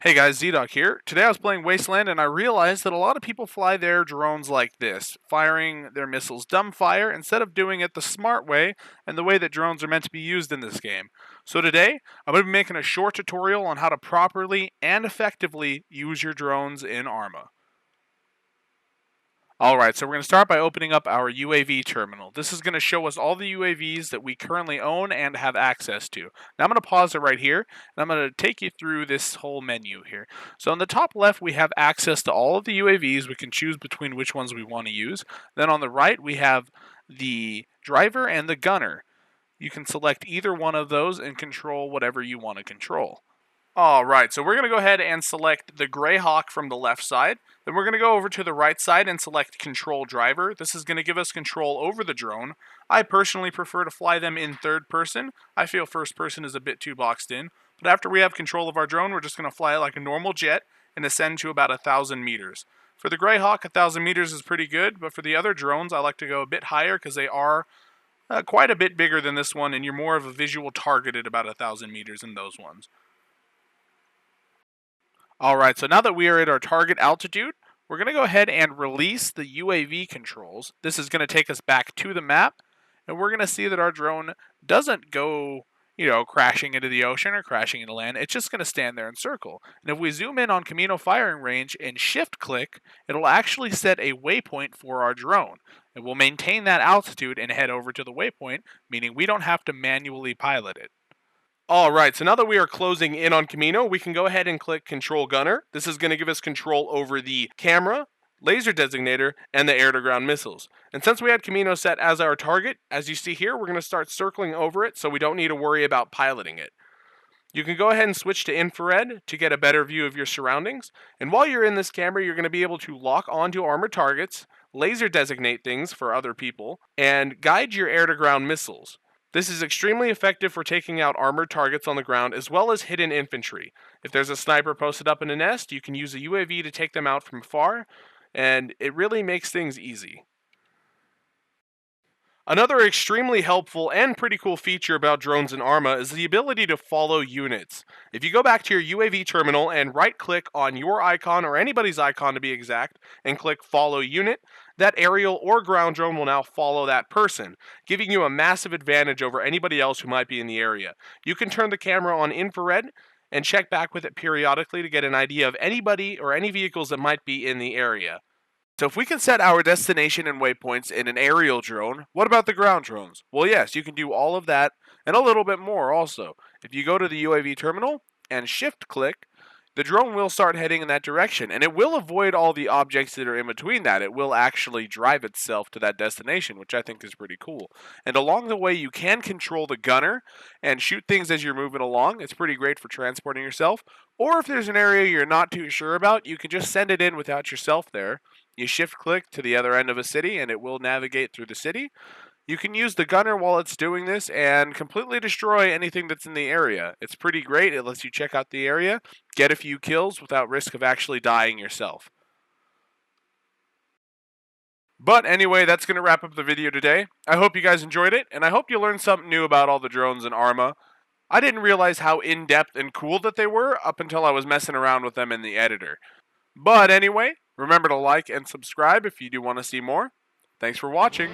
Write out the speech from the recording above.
Hey guys, ZDOGG here. Today I was playing Wasteland and I realized that a lot of people fly their drones like this, firing their missiles dumbfire instead of doing it the smart way and the way that drones are meant to be used in this game. So today, I'm going to be making a short tutorial on how to properly and effectively use your drones in Arma. Alright, so we're going to start by opening up our UAV terminal. This is going to show us all the UAVs that we currently own and have access to. Now I'm going to pause it right here, and I'm going to take you through this whole menu here. So on the top left, we have access to all of the UAVs. We can choose between which ones we want to use. Then on the right, we have the driver and the gunner. You can select either one of those and control whatever you want to control. Alright, so we're going to go ahead and select the Greyhawk from the left side. Then we're going to go over to the right side and select Control Driver. This is going to give us control over the drone. I personally prefer to fly them in third person. I feel first person is a bit too boxed in. But after we have control of our drone, we're just going to fly it like a normal jet and ascend to about 1,000 meters. For the Greyhawk, 1,000 meters is pretty good, but for the other drones, I like to go a bit higher because they are quite a bit bigger than this one, and you're more of a visual target at about 1,000 meters in those ones. Alright, so now that we are at our target altitude, we're going to go ahead and release the UAV controls. This is going to take us back to the map, and we're going to see that our drone doesn't go, crashing into the ocean or crashing into land. It's just going to stand there and circle. And if we zoom in on Camino firing range and shift click, it'll actually set a waypoint for our drone. And we'll maintain that altitude and head over to the waypoint, meaning we don't have to manually pilot it. Alright, so now that we are closing in on Camino, we can go ahead and click Control Gunner. This is going to give us control over the camera, laser designator, and the air-to-ground missiles. And since we had Camino set as our target, as you see here, we're going to start circling over it so we don't need to worry about piloting it. You can go ahead and switch to infrared to get a better view of your surroundings. And while you're in this camera, you're going to be able to lock onto armored targets, laser designate things for other people, and guide your air-to-ground missiles. This is extremely effective for taking out armored targets on the ground as well as hidden infantry. If there's a sniper posted up in a nest, you can use a UAV to take them out from far, and it really makes things easy. Another extremely helpful and pretty cool feature about drones in Arma is the ability to follow units. If you go back to your UAV terminal and right-click on your icon, or anybody's icon to be exact, and click Follow Unit, that aerial or ground drone will now follow that person, giving you a massive advantage over anybody else who might be in the area. You can turn the camera on infrared and check back with it periodically to get an idea of anybody or any vehicles that might be in the area. So if we can set our destination and waypoints in an aerial drone, what about the ground drones? Well, yes, you can do all of that and a little bit more also. If you go to the UAV terminal and shift click, the drone will start heading in that direction, and it will avoid all the objects that are in between that. It will actually drive itself to that destination, which I think is pretty cool. And along the way, you can control the gunner and shoot things as you're moving along. It's pretty great for transporting yourself. Or if there's an area you're not too sure about, you can just send it in without yourself there. You shift click to the other end of a city and it will navigate through the city. You can use the gunner while it's doing this and completely destroy anything that's in the area. It's pretty great. It lets you check out the area, get a few kills without risk of actually dying yourself. But anyway, that's going to wrap up the video today. I hope you guys enjoyed it, and I hope you learned something new about all the drones in Arma. I didn't realize how in-depth and cool that they were up until I was messing around with them in the editor. But anyway, remember to like and subscribe if you do want to see more. Thanks for watching.